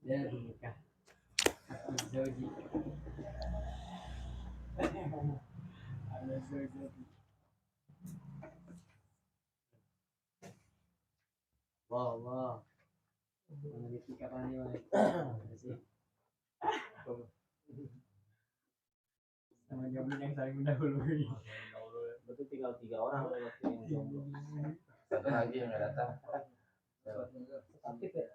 Ya nikah. Zoji. Ada Zoji. Wah. Meneliti kapan nih, Mas? Sama jamin yang saling mendahului. Berarti tinggal 3 orang yang jomblo. Satu lagi yang nggak datang. Aktif ya,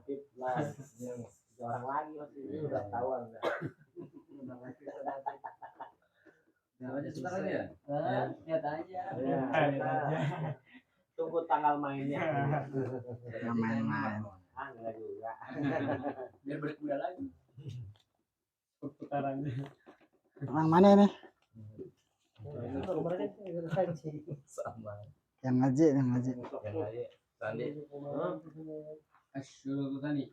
aktif lah. 3 orang lagi masih ini udah ketahuan. Namanya sebentar lagi ya? Lihat aja. Tunggu tanggal mainnya. Main-main. Enggak juga. Biar balik muda lagi. Putarannya. Orang mana ini? Sama. Yang ngaji. Sandi. Asyul tani.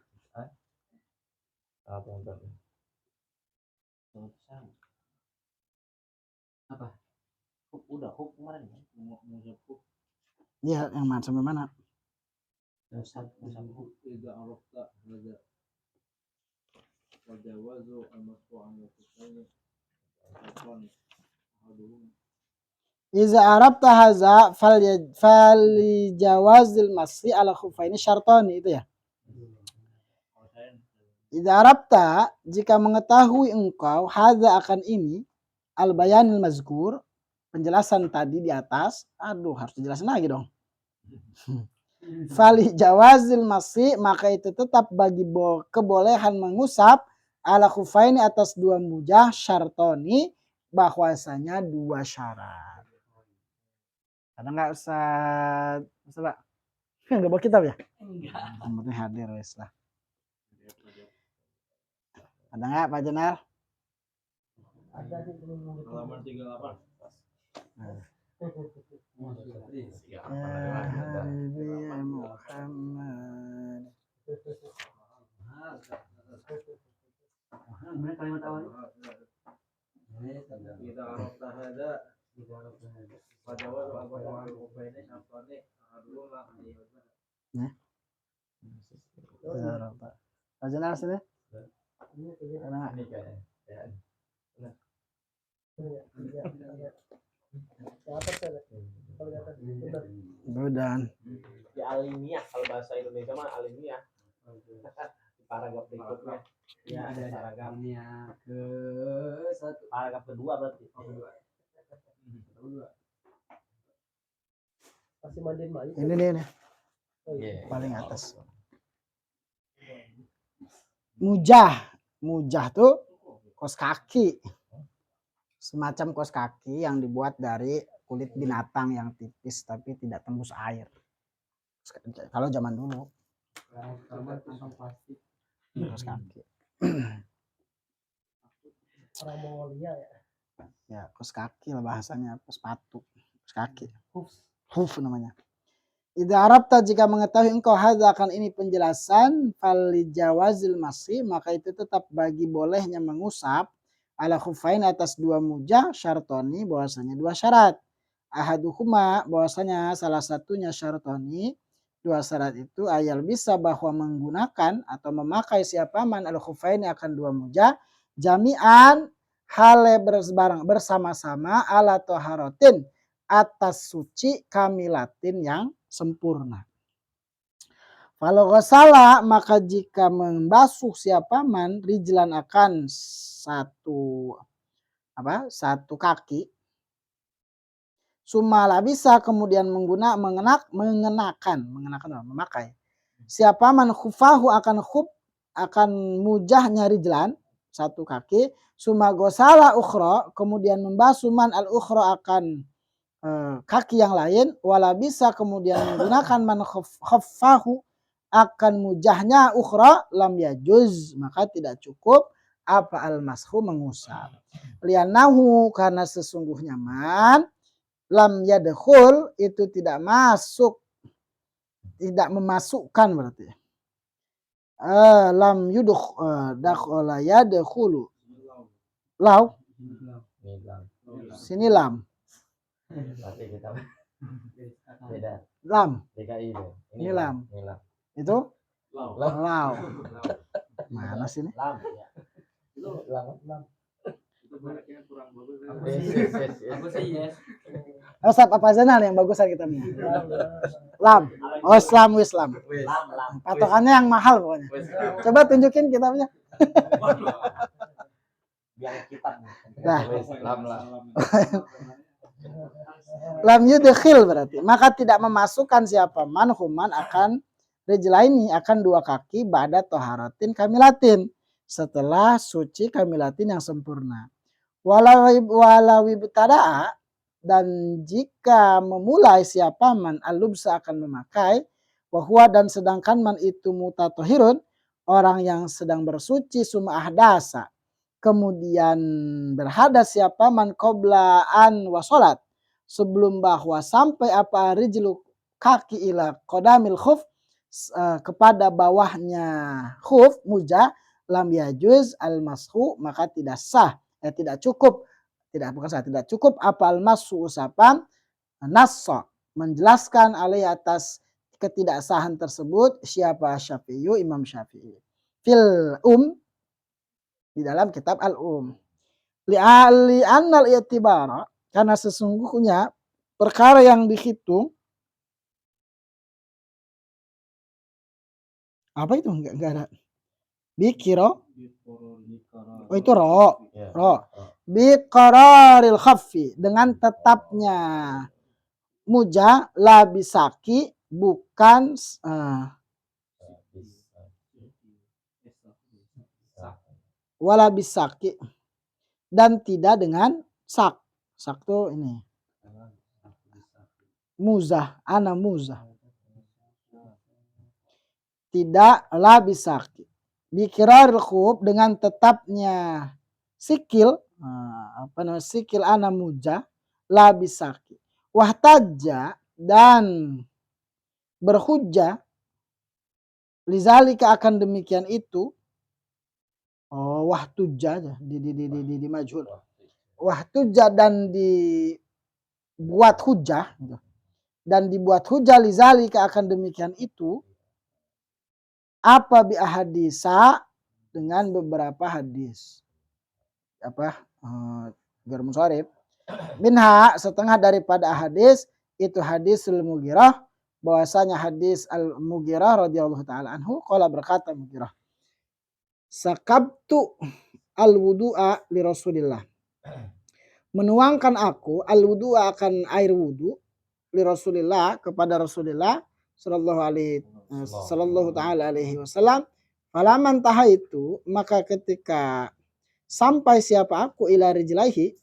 Apa untuk? Apa? Udah kemarin ya. Mau Iya, yang mana sampai mana? إذا عرفت هذا وجواز المشروع عن الحسين الثاني أحدهما Iza arabta haza fali jawazil masri ala khufaini syartani itu ya. Iza arabta jika mengetahui engkau haza akan ini al bayanil mazkur penjelasan tadi di atas. Aduh, harus dijelasin lagi dong. Fali jawazil masri maka itu tetap bagi kebolehan mengusap ala khufaini atas 2 mujah syartoni bahwasanya 2 syarat. Ada nggak Ustaz? Pak? Nggak bawa kitab ya? Enggak. Yang penting hadir wes lah. Ada nggak Pak Jenal? Ada di halaman 38. Ya Habibi Muhammad. Mana kalimat awal? Kita arafta hada wajawaz al-khufaini syartani ahaduma Ya. Pak Jenal sini. Ada nggak? ini kayaknya. Budan. Di alimiah kalau bahasa Indonesia mah alimiah. Di paragraf berikutnya. Ya ada paragrafnya ke 1. Paragraf kedua berarti. Masih mandiin bayi. Ini nih. Iya. Paling atas. Mujah tuh kos kaki. Semacam kos kaki yang dibuat dari kulit binatang yang tipis tapi tidak tembus air. Kalau zaman dulu. Kantong plastik. Kos kaki. Orang Mongolia ya. Ya, kos kaki lah bahasanya, sepatu. Kos kaki. Huf namanya. Idza arabta jika mengetahui engkau hadza akan ini penjelasan fal jawazil masih maka itu tetap bagi bolehnya mengusap ala khufain atas 2 mujah syartoni bahwasanya 2 syarat. Ahaduhuma bahwasanya salah satunya syartoni 2 syarat itu ayal bisa bahwa menggunakan atau memakai siapa man al khufain akan 2 mujah jami'an hale bersama-sama ala toharotin atas suci kamilatin yang sempurna. Kalau ghasala maka jika membasuh siapa man rijlan akan satu kaki sumala bisa kemudian mengenakan memakai siapa man khufahu akan mujahnya rijlan satu kaki summa ghasala ukhra kemudian membasuh man al ukhra akan kaki yang lain wala bisa kemudian menggunakan man khaffahu akan mujahnya ukhra lam yajuz maka tidak cukup apa al mashu mengusap lianahu karena sesungguhnya man lam yadkhul itu tidak memasukkan berarti lam yudkh dakhala yadkhulu law sini lam Berarti kita beda. Lam. DKI deh. Ini lam. Itu? Lau. Lau. Mana sih ini? Lam ya. Lam. Itu mereknya kurang bagus. Aku sih yes. Ustaz apa Zainal yang bagusan kita punya? Lam. Oh, Islam. Lam. Patokannya yang mahal pokoknya. Coba tunjukin kita punya. Biar kitab. Nah. Lam. Lam yudkhil berarti. Maka tidak memasukkan siapa manhuman akan rijlaini akan dua kaki ba'da taharatin kamilatin. Setelah suci kamilatin yang sempurna. Walau ibtada'a dan jika memulai siapa man alubsa akan memakai wahwa dan sedangkan man itu mutatahirun orang yang sedang bersuci summa ahdasa kemudian berhadas siapa man qoblaan wa sholat sebelum bahwa sampai apa rijlu kaki ila qadamil khuf kepada bawahnya khuf mujah lam yajuz al mashu maka tidak sah tidak cukup tidak cukup apa al-masu usapan nassa menjelaskan alai atas ketidaksahan tersebut siapa Syafi'i Imam Syafi'i fil di dalam kitab al-um li'annal i'tibara karena sesungguhnya perkara yang dihitung apa itu enggak ada bikiro oh itu ro biqararil khaffi dengan tetapnya muja la bisaki bukan wala bisaki dan tidak dengan sak tuh ini muzah ana muzah tidak la bisaki biqararil khuf dengan tetapnya sikil sikil ana muja la bisaki wahtajja dan berhujjah lizalika akan demikian itu wahtujja di majhul wahtujja dan dibuat hujjah dan dibuat hujjah lizalika akan demikian itu apa bi ahadisa dengan beberapa hadis Garum Syarif minha setengah daripada hadis itu hadis Al-Mughirah bahwasanya hadis Al-Mughirah radhiyallahu taala anhu qala berkata Mughirah sakabtu al-wudu'a li Rasulillah menuangkan aku al-wudu'a akan air wudu li Rasulillah kepada Rasulullah sallallahu taala alaihi wasallam falaman tahaitu maka ketika sampai siapa aku ila rijlaihi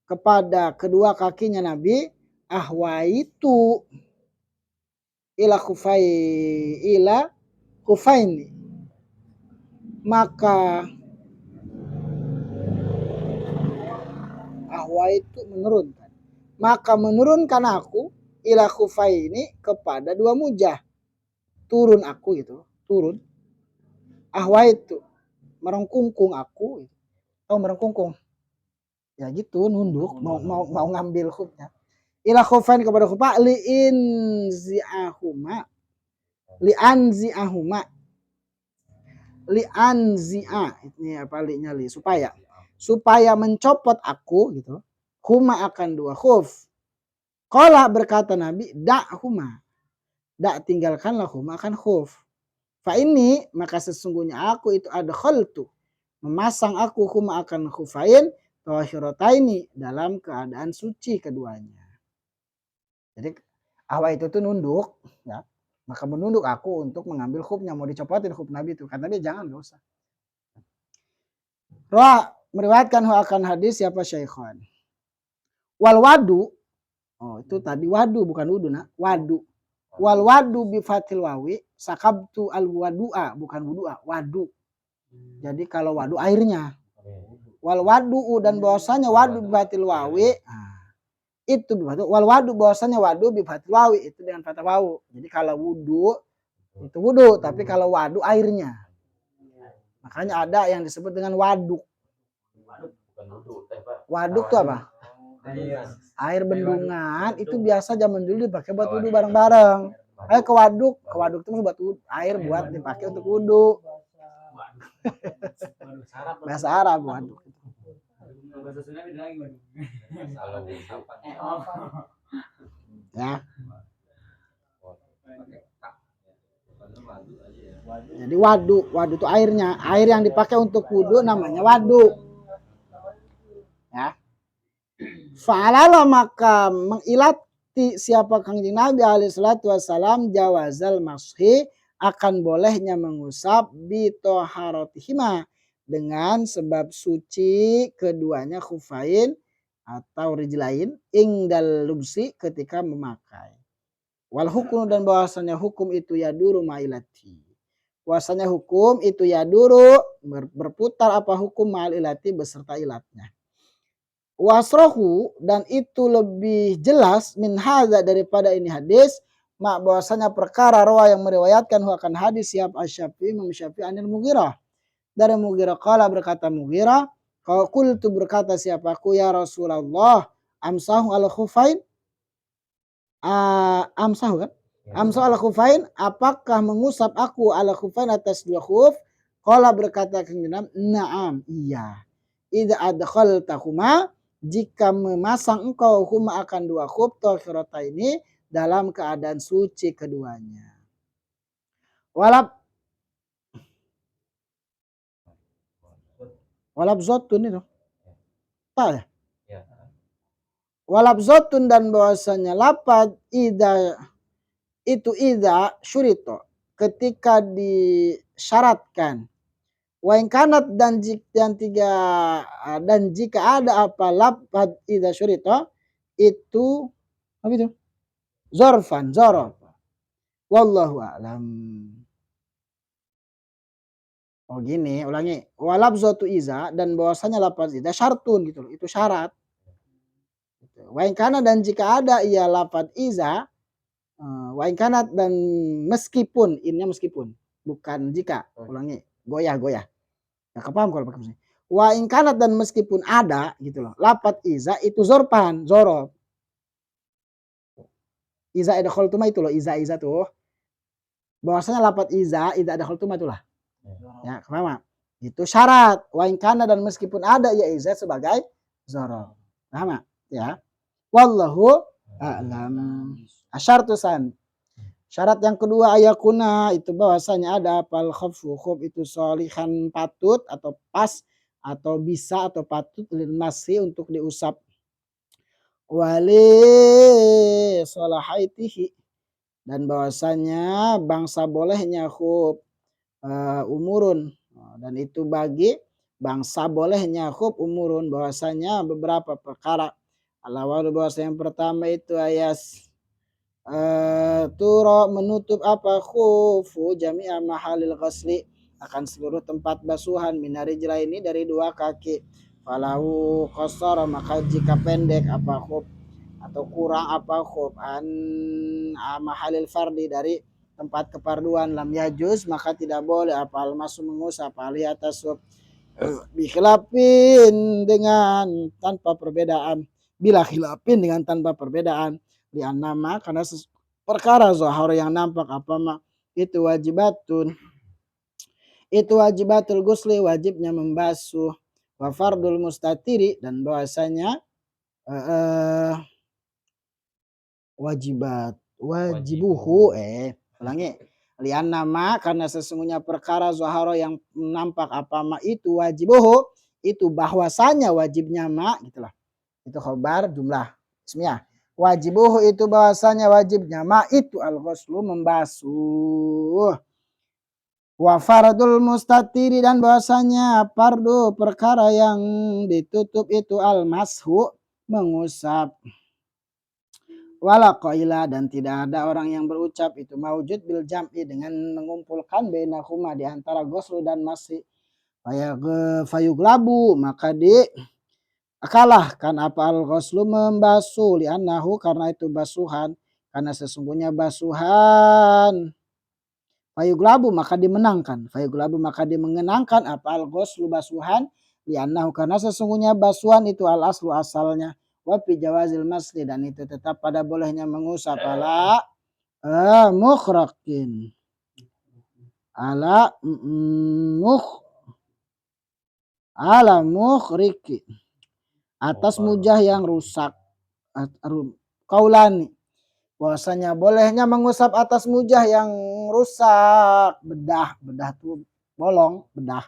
kepada kedua kakinya Nabi ahwaitu ila khufaini maka ahwaitu menurunkan aku ila khufaini kepada dua mujah turun aku gitu turun ahwaitu merengkungkung aku oh merengkungkung ya gitu nunduk mau ngambil khufnya ila khufain kepada khufa li'anzi'ah ini apa li'nya li supaya mencopot aku gitu huma akan dua khuf qala berkata Nabi tinggalkanlah huma akan khuf fa ini maka sesungguhnya aku itu adkhaltu memasang aku huma akan khufain tawasyurataini dalam keadaan suci keduanya. Jadi awal itu tuh nunduk ya. Maka menunduk aku untuk mengambil khufnya mau dicopotin khuf Nabi itu. Kata dia jangan enggak usah. Ra meriwayatkan akan hadis siapa Syaikhan. Wal wadu itu tadi wadu bukan wudu nah wadu. Wal wadu bi fatil wawi sakabtu al wadu'a bukan wudu'a wadu. Jadi kalau wadu airnya. Wal wadu dan bahwasanya wadu bi fatil wawi itu wal wadu bahwasanya wadu bi fatil wawi itu dengan fathah wawu. Jadi kalau wudu itu wudu tapi kalau wadu airnya. Makanya ada yang disebut dengan waduk. Waduk itu apa? Air bendungan itu biasa zaman dulu dipakai buat wudu bareng-bareng. Ayo ke waduk itu buat air buat dipakai untuk wudu. Arab. Bahasa Arab waduk. Bahasa Sunda beda lagi, waduh. Kalau usapan. Ya. Pakai kak. Padahal madu aja ya. Jadi waduk itu airnya, air yang dipakai untuk wudhu namanya waduk. Ya. Fa'alala maka mengilati siapa Kanjeng Nabi alaihi salatu wassalam jawazal mashi akan bolehnya mengusap bitoharatihima dengan sebab suci keduanya khufain atau rijlain ingdal lubsi ketika memakai. Wal hukum dan bahwasanya hukum itu yaduru ma'ilati. Bahwasanya hukum itu yaduru berputar apa hukum ma'ilati beserta ilatnya. Wasrohu dan itu lebih jelas min hadza daripada ini hadis mak bahwasanya perkara rawa yang meriwayatkan akan hadis siap Asy-Syafi'i Imam Syafi'i anil Mughirah dari Mughirah qala berkata Mughirah qultu berkata siapa aku ya Rasulullah amsahu al khufain amsahu kan amsahu al khufain apakah mengusap aku al khufain atas dua khuf qala berkata kanjeng na'am iya idza adkhaltahuma jika memasang engkau huma akan dua khuf tahirata ini dalam keadaan suci keduanya. Walab zotun itu. Tak ya? Walab zotun dan bahwasanya lapad ida itu ida syurito ketika disyaratkan. Wain kanat dan jika ada apa lapad ida syurito itu apa itu? Zorfan, zorof. Wallahu a'lam. Oh gini, ulangi. Walab zotu iza dan bahwasanya lapaz iza syartun gitu loh. Itu syarat. Wain kana dan jika ada ia lapad iza wain kanat dan meskipun ini meskipun bukan jika. Ulangi. Goyah. Ya kepaham kalau pakai mesin. Wain kanat dan meskipun ada gitu loh. Lapad iza itu zorpan, zorof. Iza ada kholtuma itu loh, iza tuh. Bahwasanya lapad iza ada kholtuma itulah. Ya, kenapa? Itu syarat. Wa in kana dan meskipun ada ya iza sebagai zorof. Paham ya? Wallahu a'lam. Asyartusan. Syarat yang kedua ayakuna itu bahwasanya ada apal khuf itu solihan patut atau pas atau bisa atau patut masih untuk diusap. Wali solahaitihi dan bahwasanya bangsa bolehnya khuf umurun dan itu bagi bangsa bolehnya khuf umurun bahwasanya beberapa perkara alawal bahwasa yang pertama itu ayas turo menutup apa khufu jami'a mahalil ghasli akan seluruh tempat basuhan minari jela ini dari dua kaki falahu qasara maka jika pendek apa khuf atau kurang apa khuf an mahalil fardi dari tempat keparduan lam yajuz maka tidak boleh apa almasu mengusap ali atas bikhilafin dengan tanpa perbedaan bila khilafin dengan tanpa perbedaan di annama karena perkara zahar yang nampak apa mah itu wajibatul ghusli wajibnya membasuh wa fardul mustatiri dan bahwasanya wajibuhu ulangi lian nama karena sesungguhnya perkara zahara yang nampak apa ma itu wajibuhu itu bahwasanya wajibnya ma gitulah itu khabar jumlah ismiyah wajibuhu itu bahwasanya wajibnya ma itu al-ghuslu membasuh wa fardul mustatiri dan bahwasanya fardu perkara yang ditutup itu al-mashu mengusap wala qaila dan tidak ada orang yang berucap itu maujud bil jam'i dengan mengumpulkan bainahuma di antara ghuslu dan masih fayuglabu maka kalahkan apa al-ghuslu membasuh li'annahu karena itu basuhan karena sesungguhnya basuhan fayuglabu maka dimenangkan dimenangkan apa al-ghuslu basuhan li'annahu karena sesungguhnya basuhan itu al-aslu asalnya wa fi jawazil masli dan itu tetap pada bolehnya mengusap ala mukhraqin ala ala mukhriki atas mujah yang rusak. Kaulani bahwasanya bolehnya mengusap atas mujah yang rusak, bedah tuh bolong, bedah.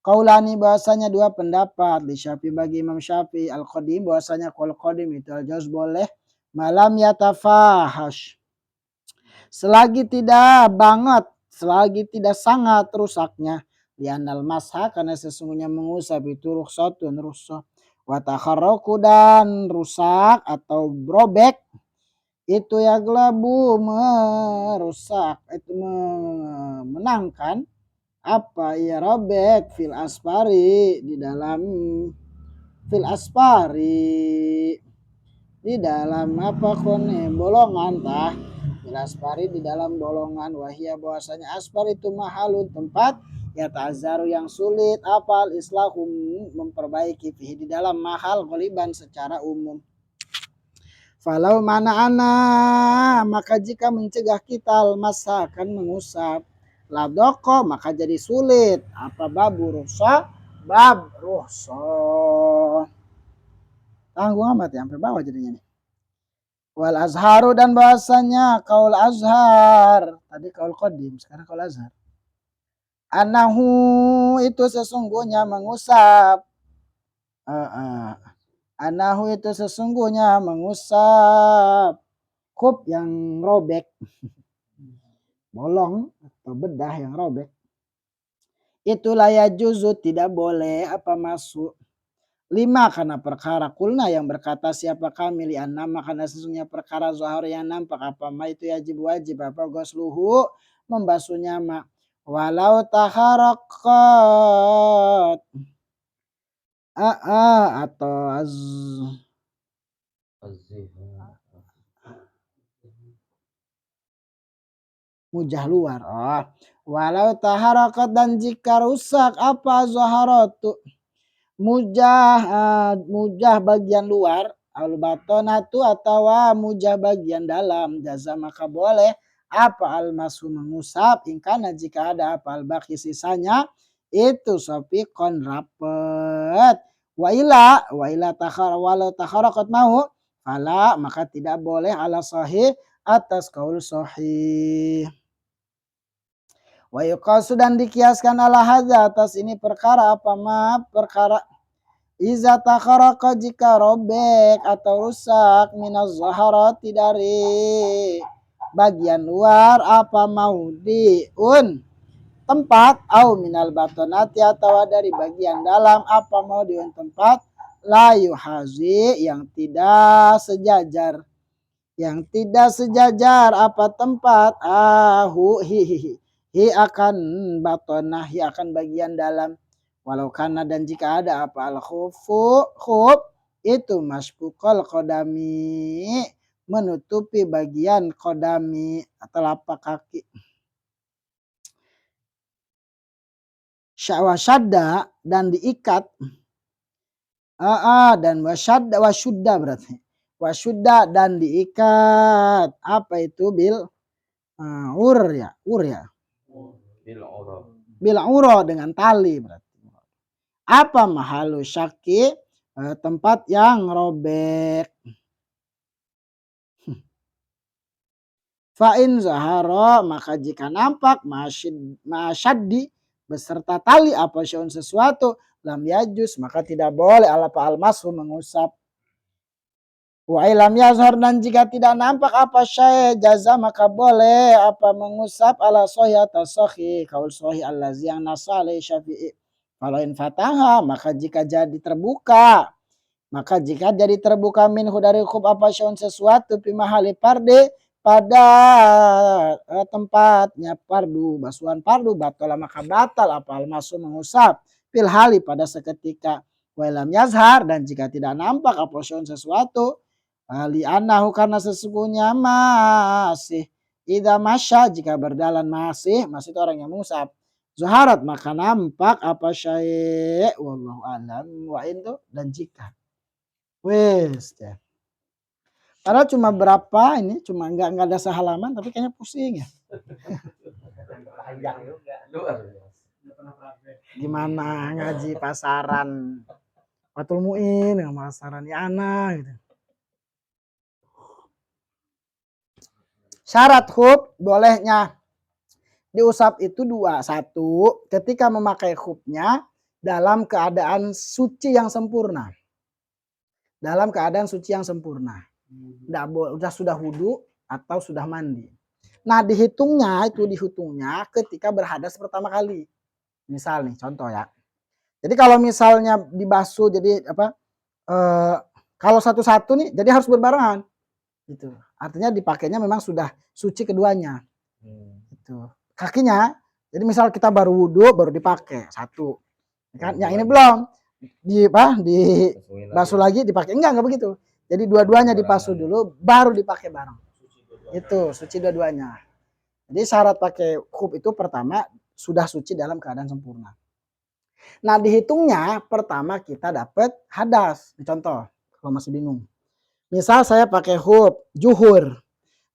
Kaulani bahasanya dua pendapat, di Syafi'i bagi Imam Syafi'i al-qadim bahwasanya qaul qadim itu al-jawaz boleh malam yatafahash. Selagi tidak sangat rusaknya, lianal masha karena sesungguhnya mengusap itu rukhsatun rukhsah. Wa takharraku dan rusak atau robek itu ya gelabu merusak, itu menangkan apa ya robek fil aspari di dalam apa kone bolongan tah fil aspari di dalam bolongan wahia bahwasanya aspar itu mahalun tempat ya ta'azzaru yang sulit apal islahum memperbaiki fihi di dalam mahal ghaliban secara umum. Falau mana ana maka jika mencegah kita masa akan mengusap ladoko maka jadi sulit apa bab rukhsah tanggung amat ya sampai bawah jadinya nih. Wal azharu dan bahasanya kaul azhar tadi kaul qadim sekarang kaul azhar anahu itu sesungguhnya mengusap anahu itu sesungguhnya mengusap kub yang robek bolong atau bedah yang robek itulah ya juzu tidak boleh apa masuk lima karena perkara kulna yang berkata siapa kami lian nama karena sesungguhnya perkara zahar yang nampak apa ma itu wajib apa gosluhu membasuhnya ma walau taharakat atau mujah luar. Walau taharakat dan jika rusak apa zaharatu mujah bagian luar al batonatu atau mujah bagian dalam jaza maka boleh apa al masu mengusap ingkana jika ada apa al baki sisanya itu sofikon rapet waila walau taharakat mau fala maka tidak boleh ala sahih atas kaul sahih. Wa yuqasu dan dikiaskan ala hadza atas ini perkara apa perkara iza takharaqa jika robek atau rusak minaz zaharati dari bagian luar apa maudiun tempat au minal batonati atau dari bagian dalam apa maudiun tempat la yuhazi yang tidak sejajar apa tempat hi akan batonah hi akan bagian dalam walau kana dan jika ada apa al khuf itu masbukal qadami menutupi bagian qadami telapak kaki syadda dan diikat dan wasyudda berarti wasyudda dan diikat apa itu bil ur ya bil uro dengan tali berarti apa mahalu syaki tempat yang robek fa'in zahara maka jika nampak masyaddi beserta tali apa syai'un sesuatu lam yajus maka tidak boleh ala fa'al mashu mengusap wa ilam yazhar dan jika tidak nampak apa syai' jaza maka boleh apa mengusap ala sahih atas sahih kaul sahih allazi yang nasale Syafi'i kalau in fataha maka jika jadi terbuka minhu dari khub apa syai'un sesuatu fi mahali parde pada tempatnya pardu basuhan pardu batal maka batal apa almasu mengusap fil hali pada seketika wa ilam yazhar dan jika tidak nampak apa syai'un sesuatu li'annahu karena sesungguhnya masih idza masya jika berjalan masih itu orang yang mengusap zuharat maka nampak apa syai' wallahu alam wa itu dan jika wes ya padahal cuma berapa ini cuma enggak ada sehalaman tapi kayaknya pusing ya panjang juga luar Gimana ngaji pasaran? Fatul Muin yang pasaran ya anak gitu. Syarat khuf bolehnya diusap itu dua. Satu, ketika memakai khufnya dalam keadaan suci yang sempurna. Dalam keadaan suci yang sempurna. Sudah wudhu atau sudah mandi. Nah, dihitungnya ketika berhadas pertama kali. Misal nih, contoh ya. Jadi kalau misalnya dibasuh jadi apa? Kalau satu-satu nih, jadi harus berbarengan. Gitu. Artinya dipakainya memang sudah suci keduanya. Gitu. Kakinya, jadi misal kita baru wudhu baru dipakai satu. Kan? Yang ini belum dibasuh lagi dipakai. Enggak begitu. Jadi dua-duanya dibasuh dulu baru dipakai bareng. Itu suci dua-duanya. Jadi syarat pakai khuf itu pertama sudah suci dalam keadaan sempurna. Nah, dihitungnya pertama kita dapat hadas. Contoh, kalau masih bingung. Misal saya pakai khuf juhur.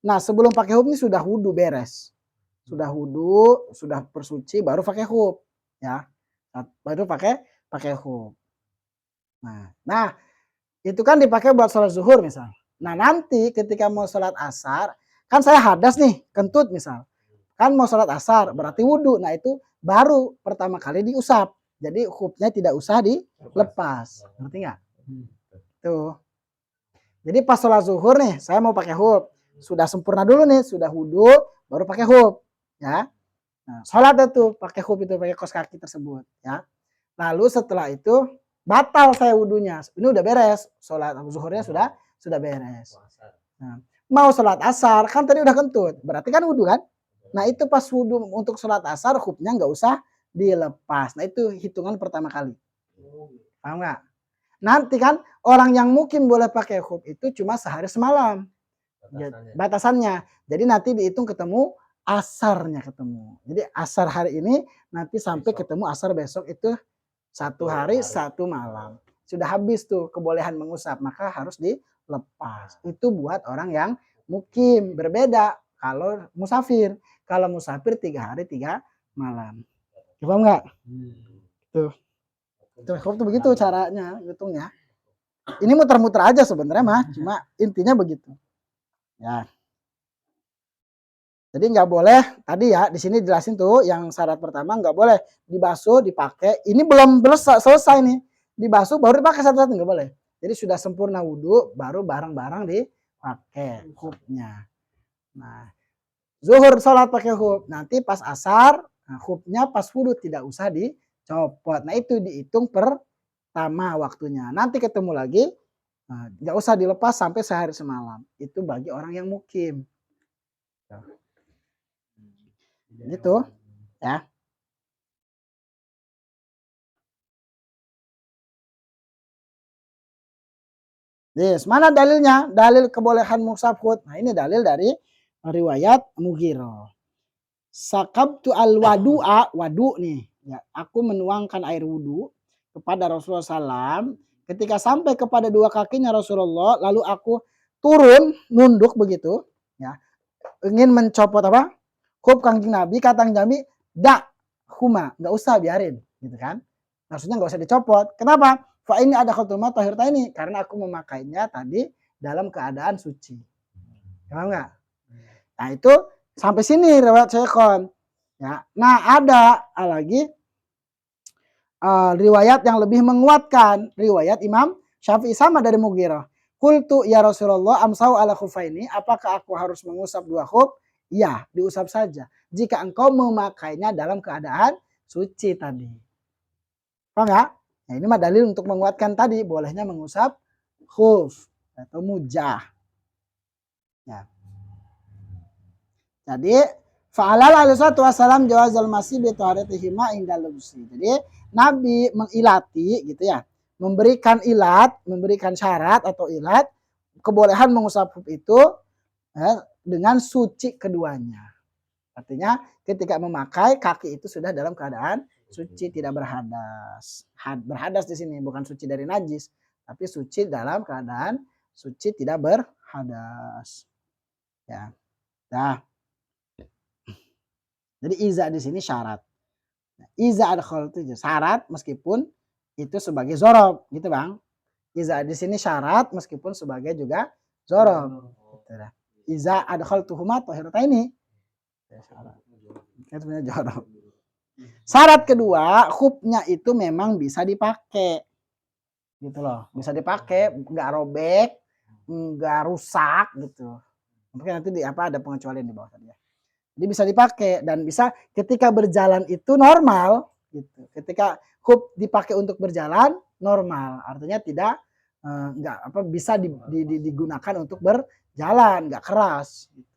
Nah, sebelum pakai khuf ini sudah wudhu beres. Sudah wudhu, sudah bersuci baru pakai khuf, ya. Baru pakai khuf. Nah, itu kan dipakai buat sholat zuhur misal. Nah, nanti ketika mau sholat asar, kan saya hadas nih, kentut misal. Kan mau sholat asar, berarti wudhu. Nah, itu baru pertama kali diusap. Jadi khufnya tidak usah dilepas. Ngerti nggak? Tuh. Jadi pas sholat zuhur nih, saya mau pakai khuf. Sudah sempurna dulu nih, sudah wudhu, baru pakai khuf. Ya. Nah, sholat itu pakai khuf itu, pakai kaos kaki tersebut. Ya. Lalu setelah itu batal saya wudhunya. Ini udah beres. Sholat zuhurnya sudah beres. Nah, mau sholat asar, kan tadi udah kentut. Berarti kan wudhu kan? Nah, itu pas wudhu untuk sholat asar, khufnya nggak usah dilepas. Nah, itu hitungan pertama kali. Paham nggak? Nanti kan orang yang mungkin boleh pakai khuf itu cuma sehari semalam. Batasannya. Jadi nanti dihitung ketemu asarnya ketemu. Jadi asar hari ini nanti sampai ketemu asar besok itu 1 hari 1 malam. Sudah habis tuh kebolehan mengusap, maka harus dilepas. Itu buat orang yang mukim. Berbeda kalau musafir. Kalau musafir 3 hari 3 malam. Paham nggak? Tuh. Tuh begitu caranya hitungnya. Ini muter-muter aja sebenarnya mah, cuma intinya begitu. Ya. Jadi nggak boleh tadi ya di sini jelasin tuh yang syarat pertama nggak boleh dibasuh dipakai. Ini belum selesai nih, dibasuh baru dipakai satu-satu nggak boleh. Jadi sudah sempurna wudhu baru barang-barang dipakai khufnya. Nah, zuhur sholat pakai khuf, nanti pas asar khufnya pas wudhu tidak usah dicopot. Nah itu dihitung pertama waktunya. Nanti ketemu lagi nggak usah dilepas sampai sehari semalam. Itu bagi orang yang mukim. Gitu ya. Yes, mana dalilnya? Dalil kebolehan musab khut. Nah, ini dalil dari riwayat Mughirah. Sakabtu al-wadu'a, wadu nih. Ya, aku menuangkan air wudu kepada Rasulullah SAW. Ketika sampai kepada dua kakinya Rasulullah, lalu aku turun, nunduk begitu. Ya, ingin mencopot apa? Khuf kanjeng Nabi, kata Nabi, dak huma, nggak usah biarin, gitu kan? Maksudnya nggak usah dicopot. Kenapa? Fa ini ada khutbah tahir ini karena aku memakainya tadi dalam keadaan suci. Paham nggak? Nah itu sampai sini riwayat Syekhon. Ya. Nah ada lagi riwayat yang lebih menguatkan riwayat Imam Syafi'i sama dari Mughirah. Qultu ya Rasulullah amsau ala khufaini, apakah aku harus mengusap 2 khuf? Ya, diusap saja. Jika engkau memakainya dalam keadaan suci tadi. Paham ya? Nah, ini mah dalil untuk menguatkan tadi bolehnya mengusap khuf atau mujah. Ya. Jadi fa'alal alaihi wasallam jawazal masih bi taharatihima indal lubsi. Jadi Nabi mengilati gitu ya. Memberikan syarat atau ilat kebolehan mengusap khuf itu dengan suci keduanya. Artinya ketika memakai kaki itu sudah dalam keadaan suci tidak berhadas. Berhadas di sini bukan suci dari najis, tapi suci dalam keadaan suci tidak berhadas. Ya. Nah. Jadi iza di sini syarat. Iza adkhal itu syarat meskipun itu sebagai zorob gitu bang. Iza di sini syarat meskipun sebagai juga zorob. Gitu lah. Iza adkhal tuhuma tohirata ini syarat. Itu sebenarnya zorob. Syarat kedua, hubnya itu memang bisa dipakai, gitu loh, bisa dipakai, nggak robek, nggak rusak gitu. Mungkin nanti ada pengecualian di bawah tadi ya. Jadi bisa dipakai dan bisa ketika berjalan itu normal, gitu. Ketika hub dipakai untuk berjalan normal, artinya tidak nggak bisa digunakan untuk berjalan, nggak keras. Gitu.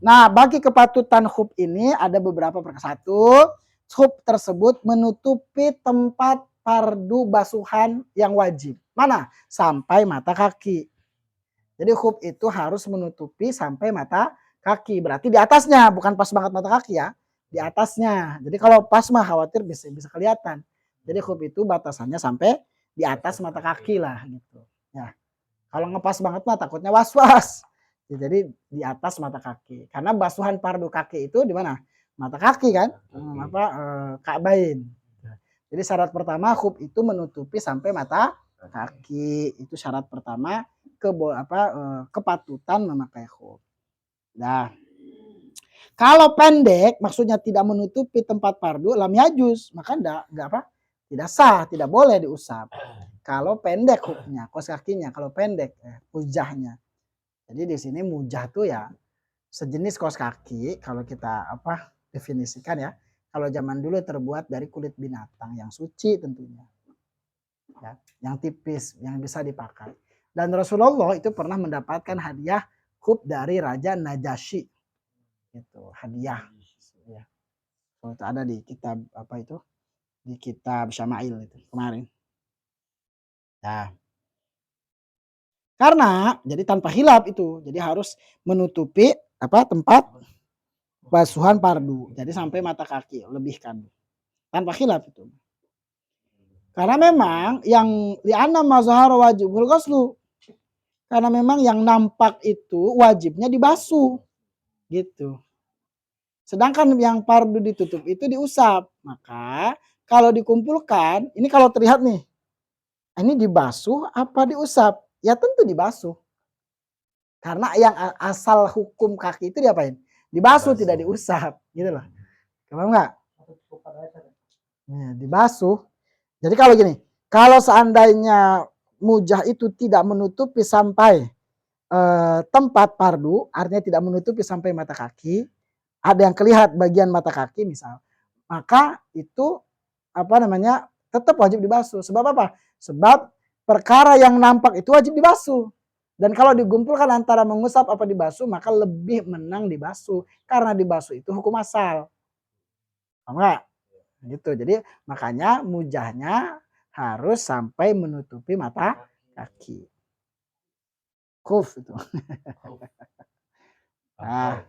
Nah, bagi kepatutan hub ini ada beberapa perkara. Satu, hub tersebut menutupi tempat fardu basuhan yang wajib. Mana? Sampai mata kaki. Jadi hub itu harus menutupi sampai mata kaki. Berarti di atasnya, bukan pas banget mata kaki ya. Di atasnya. Jadi kalau pas mah khawatir bisa kelihatan. Jadi hub itu batasannya sampai di atas mata kaki lah gitu. Ya. Kalau ngepas banget mah takutnya was-was. Jadi di atas mata kaki. Karena basuhan fardu kaki itu di mana? Mata kaki kan? Ka'bain. Jadi syarat pertama hub itu menutupi sampai mata kaki. Itu syarat pertama kepatutan memakai hub. Nah, kalau pendek maksudnya tidak menutupi tempat fardu lam yajuz, maka tidak sah, tidak boleh diusap. Kalau pendek hubnya, kos kakinya, kalau pendek mujahnya. Jadi di sini mujah tuh ya sejenis kaos kaki kalau kita definisikan ya. Kalau zaman dulu terbuat dari kulit binatang yang suci tentunya. Ya, yang tipis, yang bisa dipakai. Dan Rasulullah itu pernah mendapatkan hadiah hub dari Raja Najasyi. Itu hadiah. Ya. Kalau itu ada di kitab di kitab Syama'il itu kemarin. Nah, karena jadi tanpa hilaf itu, jadi harus menutupi tempat basuhan fardu. Jadi sampai mata kaki lebihkan. Tanpa hilaf itu. Karena memang yang li'anna mazhar wajibul ghuslu. Karena memang yang nampak itu wajibnya dibasuh. Gitu. Sedangkan yang fardu ditutup itu diusap. Maka kalau dikumpulkan, ini kalau terlihat nih. Ini dibasuh apa diusap? Ya tentu dibasuh. Karena yang asal hukum kaki itu diapain? Dibasuh, tidak diusap. Gitu loh. Paham nggak? Nah, dibasuh. Jadi kalau gini, kalau seandainya mujah itu tidak menutupi sampai tempat fardu, artinya tidak menutupi sampai mata kaki, ada yang kelihatan bagian mata kaki misal, maka itu tetap wajib dibasuh. Sebab apa? Sebab perkara yang nampak itu wajib dibasuh. Dan kalau digumpulkan antara mengusap apa dibasuh, maka lebih menang dibasuh. Karena dibasuh itu hukum asal. Enggak? Gitu. Jadi makanya mujahnya harus sampai menutupi mata kaki. Khuf itu. Nah,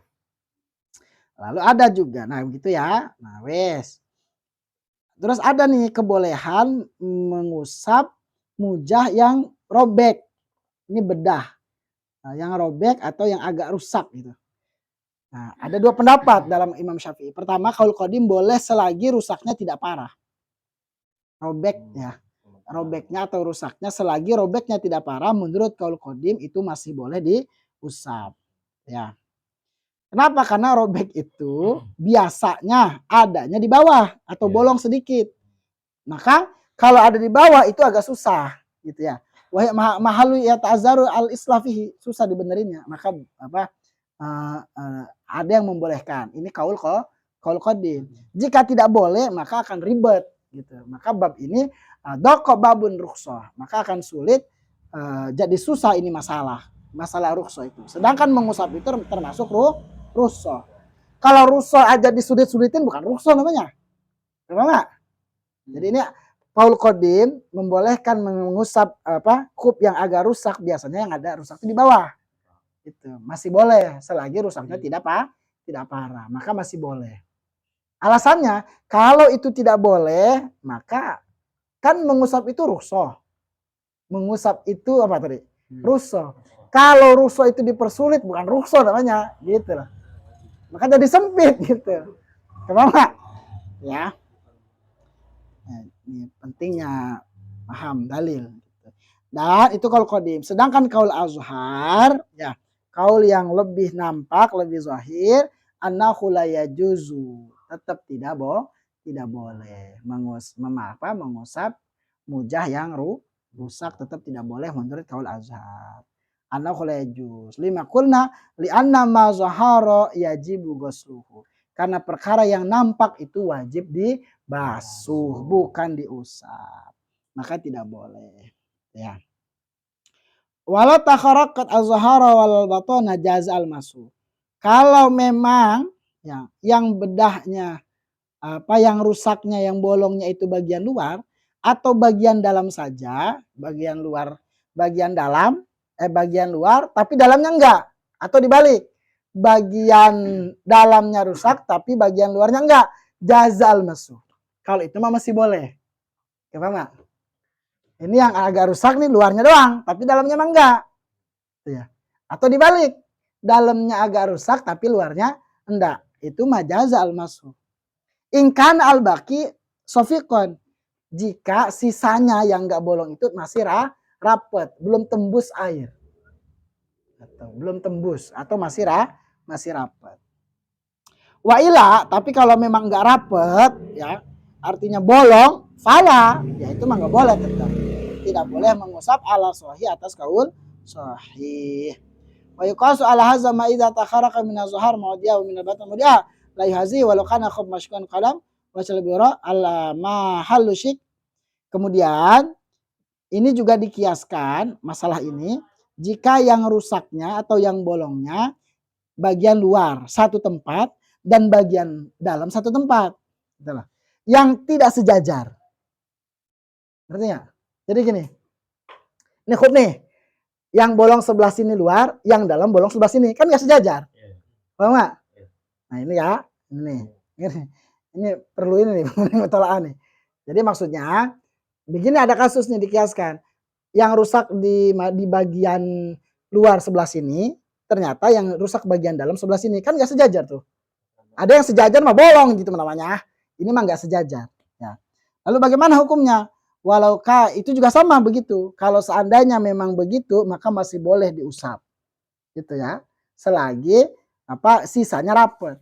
lalu ada juga, nah begitu ya. Nah wes. Terus ada nih kebolehan mengusap mujah yang robek. Ini bedah. Nah, yang robek atau yang agak rusak gitu. Nah, ada dua pendapat dalam Imam Syafi'i. Pertama, qaul qadim boleh selagi rusaknya tidak parah. Robeknya. Robeknya atau rusaknya selagi robeknya tidak parah, menurut qaul qadim itu masih boleh diusap. Ya. Kenapa? Karena robek itu biasanya adanya di bawah atau bolong sedikit. Maka kalau ada di bawah itu agak susah gitu ya. Wahai mahalu ya ta'azzaru al-islafihi, susah dibenerinnya. Maka ada yang membolehkan. Ini qaul qadim. Jika tidak boleh maka akan ribet gitu. Maka bab ini daqa babun rukhsah. Maka akan sulit jadi susah ini masalah rukhsah itu. Sedangkan mengusap itu termasuk rukhsah. Kalau rukhsah aja disulit-sulitin bukan rukhsah namanya. Kenapa enggak? Jadi ini qaul qadim membolehkan mengusap hub yang agak rusak, biasanya yang ada rusak itu di bawah. Itu masih boleh selagi rusaknya tidak parah, maka masih boleh. Alasannya kalau itu tidak boleh, maka kan mengusap itu rukhsah. Mengusap itu apa tadi? Rukhsah. Kalau rukhsah itu dipersulit bukan rukhsah namanya, gitu lah. Maka jadi sempit gitu. Kenapa? Ya. Nah, ini pentingnya paham dalil. Dan itu kaul qadim. Sedangkan kaul azhar, ya, kaul yang lebih nampak, lebih zahir, annahu la yajuzu. Tetap tidak boleh mengusap mujah yang rusak, tetap tidak boleh menurut kaul azhar. Annahu la yajuz. Lima qulna li anna ma zahara yajibu ghusluhu. Karena perkara yang nampak itu wajib dibasuh, bukan diusap. Maka tidak boleh. Ya. Walau takharaqat az-zahara wal batana jaz al-masu. Kalau memang ya, yang bedahnya yang rusaknya, yang bolongnya itu bagian luar atau bagian dalam saja, bagian luar, bagian dalam, bagian luar tapi dalamnya enggak, atau dibalik. Bagian dalamnya rusak tapi bagian luarnya enggak, jazal masu. Kalau itu mah masih boleh. Ya, paham enggak? Ini yang agak rusak nih luarnya doang, tapi dalamnya mah enggak. Ya. Atau dibalik, dalamnya agak rusak tapi luarnya enggak. Itu majaz al-masu. Ingkan al-baqi sofikon. Jika sisanya yang enggak bolong itu masih rapet, belum tembus air. Atau belum tembus atau masih rapet. Wa ila, tapi kalau memang enggak rapet ya, artinya bolong, fala, ya itu mah enggak boleh tetap. Tidak boleh mengusap ala sahih atas kaul sahih. Wa yuqasu ala hadza ma idza takharaqa min az-zahar mawdi'a wa min al-batn mawdi'a la yuhazi walau kana khab mashkan qalam wa salbira ala ma halu syik. Kemudian ini juga dikiaskan masalah ini jika yang rusaknya atau yang bolongnya bagian luar satu tempat dan bagian dalam satu tempat. Itulah. Yang tidak sejajar. Ngerti nggak? Jadi gini, ini khub nih, yang bolong sebelah sini luar, yang dalam bolong sebelah sini, kan nggak sejajar, paham nggak? Nah ini ya, ini perlu ini nih, mutola'ah nih. Jadi maksudnya, begini ada kasus nih dikiaskan, yang rusak di bagian luar sebelah sini, ternyata yang rusak bagian dalam sebelah sini, kan nggak sejajar tuh. Ada yang sejajar mah bolong gitu namanya, ini mah nggak sejajar. Ya. Lalu bagaimana hukumnya? Walau itu juga sama begitu. Kalau seandainya memang begitu, maka masih boleh diusap, gitu ya. Selagi sisanya rapet.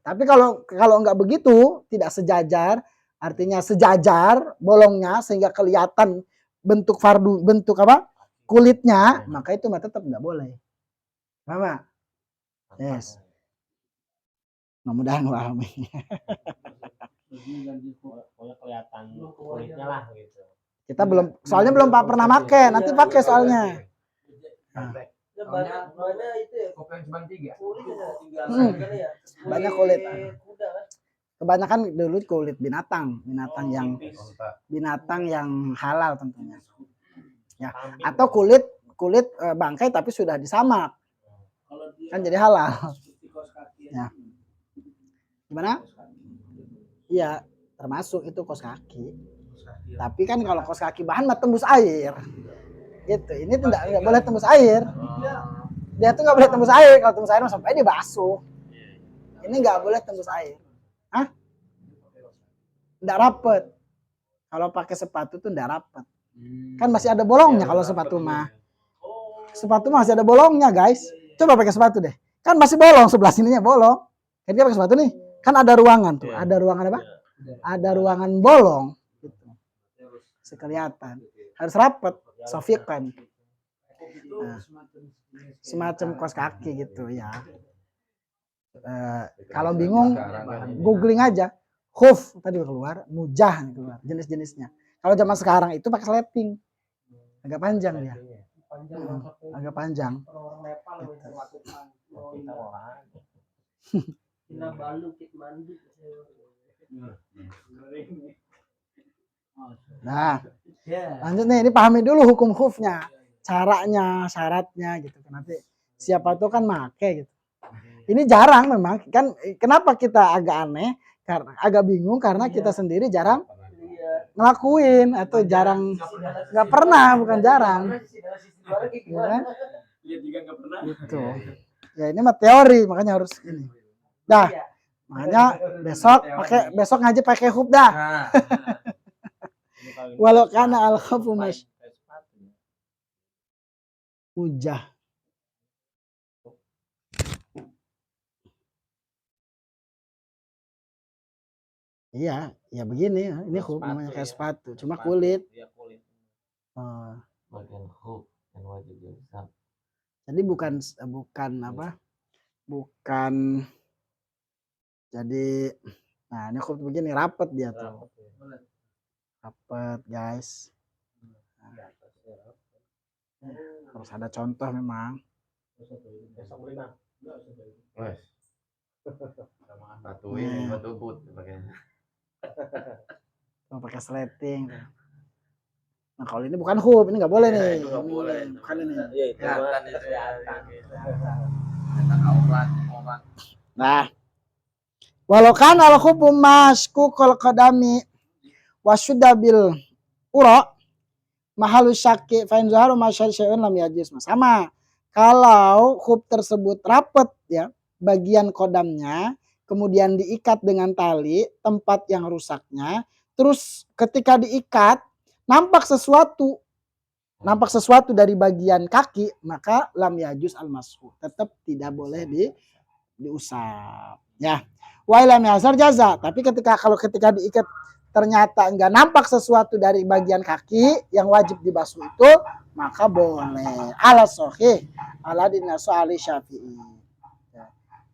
Tapi kalau enggak begitu, tidak sejajar, artinya sejajar bolongnya sehingga kelihatan bentuk kulitnya, maka itu tetap enggak boleh. Paham? Yes. Mudah-mudahan paham. Pokoknya kelihatan kulitnya lah gitu. Kita soalnya belum pernah pakai, nanti pakai soalnya. Banyak itu ya, kopi yang cuma 3. Banyak kulit. Kebanyakan dulu kulit binatang yang halal tentunya. Ya, atau kulit bangkai tapi sudah disamak. Kan jadi halal. Ya. Gimana? Iya, termasuk itu kos kaki. Tapi kan kalau kos kaki bahan mah tembus air. Gitu. Ini tidak boleh tembus air. Dia tuh nggak boleh tembus air. Kalau tembus air sampai dia basuh. Ini nggak boleh tembus air. Hah? Nggak rapet. Kalau pakai sepatu tuh nggak rapet. Kan masih ada bolongnya kalau sepatu mah. Sepatu masih ada bolongnya, guys. Coba pakai sepatu deh. Kan masih bolong, sebelah sininya bolong. Jadi dia pakai sepatu nih. Kan ada ruangan tuh. Ada ruangan apa? Ada ruangan bolong. Gitu. Kelihatan. Harus rapet. Sofikan. Nah, semacam kos kaki gitu ya. Kalau bingung, googling aja. Khuf tadi keluar, mujah keluar. Jenis-jenisnya. Kalau zaman sekarang itu pakai sleting. Agak panjang dia. Agak panjang. Nah, lanjut nih, ini pahami dulu hukum khufnya, caranya, syaratnya gitu. Nanti siapa tuh kan make gitu. Ini jarang memang kan, kenapa kita agak aneh, karena agak bingung karena kita sendiri jarang ngelakuin atau jarang, nggak pernah, bukan jarang. Ya, gitu. Ya ini mah teori, makanya harus ini. Dah, Makanya besok ngaji pakai hub dah. Nah, Walau kana al khafu mas ujah. Iya, ya begini. Ini hub namanya kayak sepatu, cuma kulit. Iya, kulit. Bagian hub yang wajib diusap. Jadi bukan apa? Bukan jadi nah ini hub begini rapet dia tuh. Rapet, guys. Harus ada contoh memang. Besok beli Bang. Wes. Batu ini batu but pakainya. Mau pakai sleting. Nah kalau ini bukan hub, ini nggak boleh nih. Itu nggak boleh. Bukan ini. Iya, itu Kelihatan mah itu kelihatan. Kita aurat orang. Nah, walau kan al hubu masku kol kodami wasudabil uro mahalu syaki fain zuharu masyar syai'un lam yajis. Sama. Kalau hub tersebut rapet ya, bagian kodamnya, kemudian diikat dengan tali, tempat yang rusaknya, terus ketika diikat nampak sesuatu dari bagian kaki, maka lam yajus al mashu, tetap tidak boleh diusap ya. Wa lam yazar jaza, tapi ketika diikat ternyata enggak nampak sesuatu dari bagian kaki yang wajib dibasuh itu, maka boleh. Ala sahih ala dinasu ali syafi'i ya,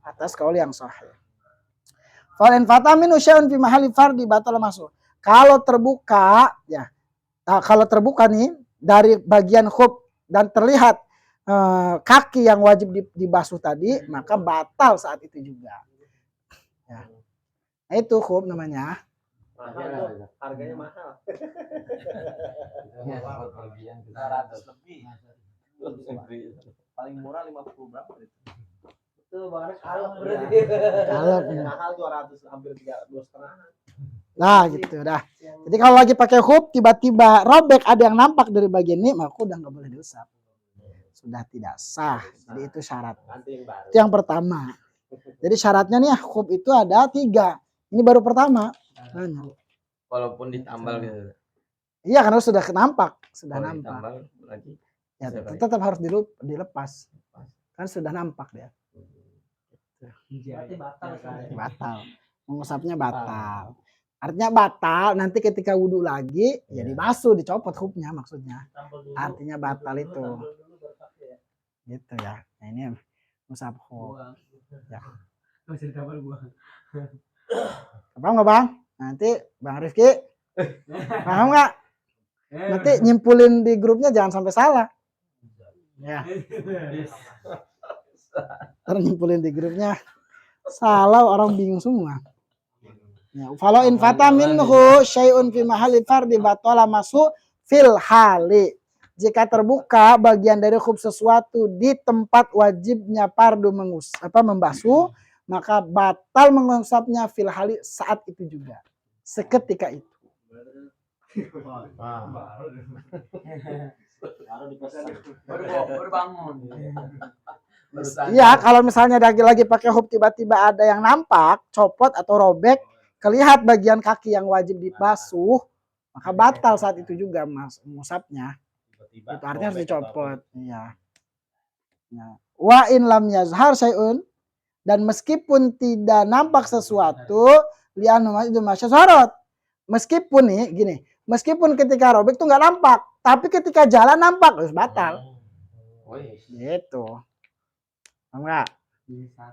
atas kaul yang sahih. Fa'in fatamin usya'un fi mahali fardi batal masuk. Kalau terbuka ya, kalau terbuka nih dari bagian khuf dan terlihat kaki yang wajib dibasuh tadi, maka batal saat itu juga. Ya. Nah, itu khuf namanya. Harganya mahal. Ya, buat bagian 200 lebih. Paling murah 50 berapa itu? Itu bahannya kalep berarti. Kalep. Mahal 200 hampir 2,5. Nah gitu dah. Jadi kalau lagi pakai hub tiba-tiba robek ada yang nampak dari bagian ini, maka udah nggak boleh diusap. Sudah tidak sah. Jadi itu syarat. Itu yang pertama. Jadi syaratnya nih hub itu ada 3. Ini baru pertama. walaupun ditambal gitu. Iya karena sudah nampak, sudah nampak. Ditambal lagi. Ya tetap harus dilepas. Kan sudah nampak dia. Berarti batal kan? Batal. Mengusapnya batal. Artinya batal nanti ketika wudhu lagi ya dibasuh, dicopot hubnya maksudnya. Artinya batal itu. Gitu ya. Nah ini ngusap hub. Ya. Paham nggak Bang? Nanti Bang Rifki paham nggak? Nanti nyimpulin di grupnya jangan sampai salah. Ya. Ntar nyimpulin di grupnya salah, orang bingung semua. Ya, falau in fata minhu syai'un fi mahalli fardi batala masu fil hali. Jika terbuka bagian dari khub sesuatu di tempat wajibnya fardu membasuh, maka batal mengusapnya fil hali saat itu juga. Seketika itu. baru bangun. Iya, kalau misalnya lagi pakai hub tiba-tiba ada yang nampak, copot atau robek, kelihat bagian kaki yang wajib dibasuh, maka batal saat itu juga mengusapnya. Itu artinya harus dicopot. Iya. Nah, wa in lam yazhar syai'un, dan meskipun tidak nampak sesuatu, li'annu itu masyasyarat. Meskipun nih gini, meskipun ketika robek tuh nggak nampak, tapi ketika jalan nampak, harus batal. Gitu. Enggak.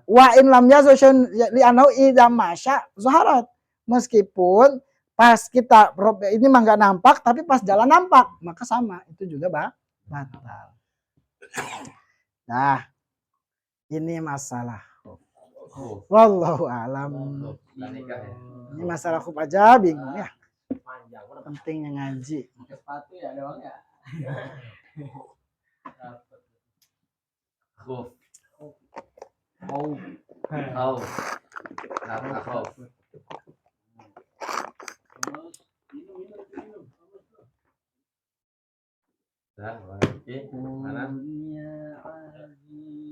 Wa in lam yazhar li'annu idza masya zaharat. Meskipun pas kita robek ini mah nggak nampak, tapi pas jalan nampak, maka sama, itu juga batal. Nah, ini masalah. Wallahu alam. Ini masalah khuf aja bingung ya. Pentingnya ngaji. Sepatu ya doang ya. Khuf. Khuf. Dah, lagi. Mana?